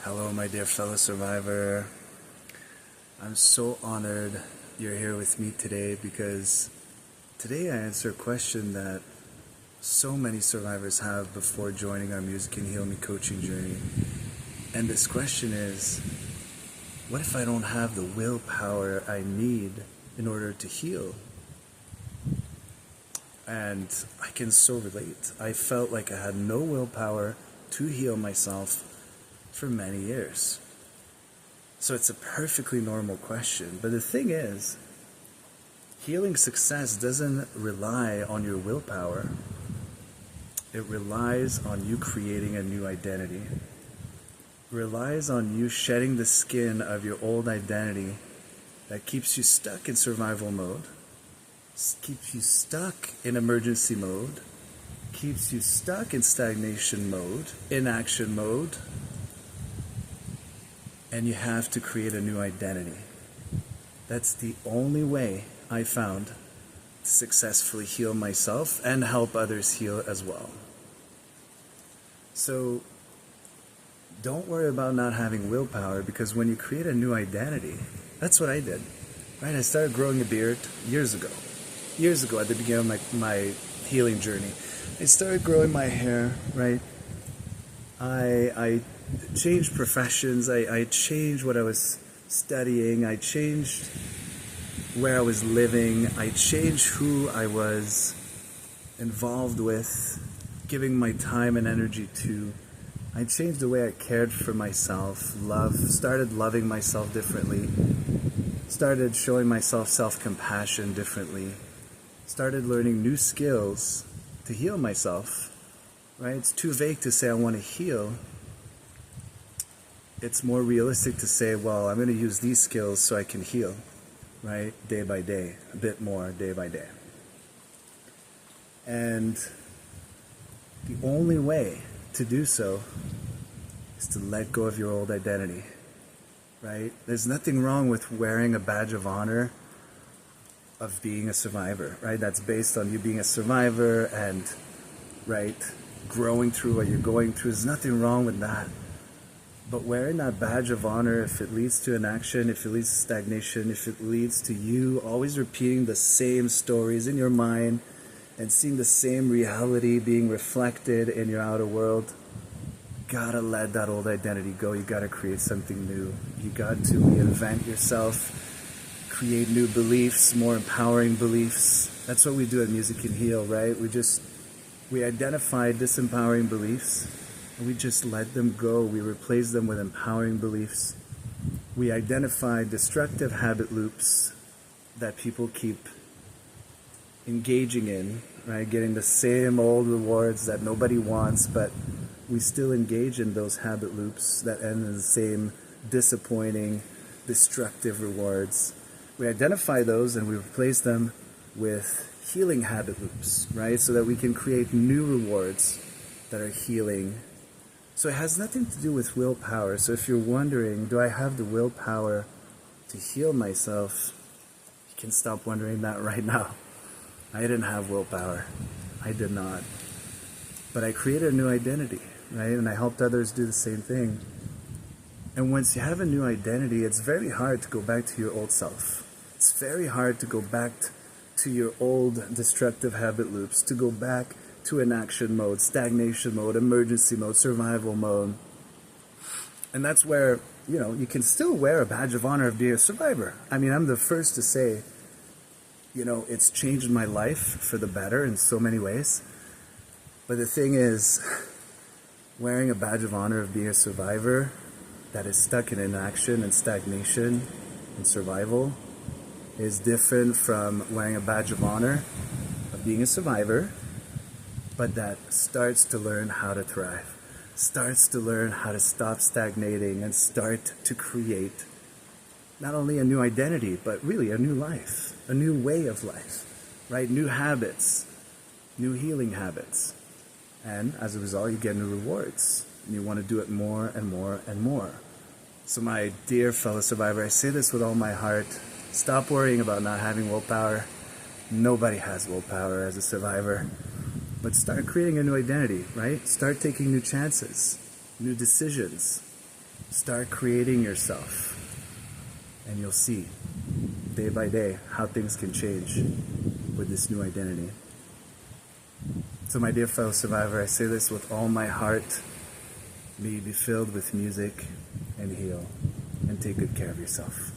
Hello, my dear fellow survivor. I'm so honored you're here with me today because today I answer a question that so many survivors have before joining our Music and Heal Me coaching journey. And this question is, what if I don't have the willpower I need in order to heal? And I can so relate. I felt like I had no willpower to heal myself for many years. So it's a perfectly normal question. But the thing is, healing success doesn't rely on your willpower. It relies on you creating a new identity. It relies on you shedding the skin of your old identity that keeps you stuck in survival mode, keeps you stuck in emergency mode, keeps you stuck in stagnation mode, inaction mode, and you have to create a new identity. That's the only way I found to successfully heal myself and help others heal as well. So don't worry about not having willpower, because when you create a new identity, that's what I did. Right? I started growing a beard years ago at the beginning of my healing journey. I started growing my hair, right? I changed professions, I changed what I was studying, I changed where I was living, I changed who I was involved with, giving my time and energy to. I changed the way I cared for myself, started loving myself differently, started showing myself self-compassion differently, started learning new skills to heal myself. Right? It's too vague to say I want to heal. It's more realistic to say, well, I'm going to use these skills so I can heal, right? Day by day, a bit more day by day. And the only way to do so is to let go of your old identity, right? There's nothing wrong with wearing a badge of honor of being a survivor, right? That's based on you being a survivor and, right, growing through what you're going through. There's nothing wrong with that. But wearing that badge of honor, if it leads to inaction, if it leads to stagnation, if it leads to you always repeating the same stories in your mind and seeing the same reality being reflected in your outer world, gotta let that old identity go. You gotta create something new. You got to reinvent yourself, create new beliefs, more empowering beliefs. That's what we do at Music and Heal, right? We identify disempowering beliefs, and we just let them go. We replace them with empowering beliefs. We identify destructive habit loops that people keep engaging in, right? Getting the same old rewards that nobody wants, but we still engage in those habit loops that end in the same disappointing, destructive rewards. We identify those and we replace them with healing habit loops, right? So that we can create new rewards that are healing. So it has nothing to do with willpower. So if you're wondering, do I have the willpower to heal myself? You can stop wondering that right now. I didn't have willpower. I did not. But I created a new identity, right? And I helped others do the same thing. And once you have a new identity, it's very hard to go back to your old self. It's very hard to go back to your old destructive habit loops, to go back to inaction mode, stagnation mode, emergency mode, survival mode. And that's where, you can still wear a badge of honor of being a survivor. I mean, I'm the first to say, it's changed my life for the better in so many ways. But the thing is, wearing a badge of honor of being a survivor that is stuck in inaction and stagnation and survival is different from wearing a badge of honor of being a survivor, but that starts to learn how to thrive, starts to learn how to stop stagnating and start to create not only a new identity, but really a new life, a new way of life, right? New habits, new healing habits. And as a result, you get new rewards, and you want to do it more and more and more. So my dear fellow survivor, I say this with all my heart. Stop worrying about not having willpower. Nobody has willpower as a survivor. But start creating a new identity, right? Start taking new chances, new decisions. Start creating yourself, and you'll see day by day how things can change with this new identity. So my dear fellow survivor, I say this with all my heart. May you be filled with music and heal, and take good care of yourself.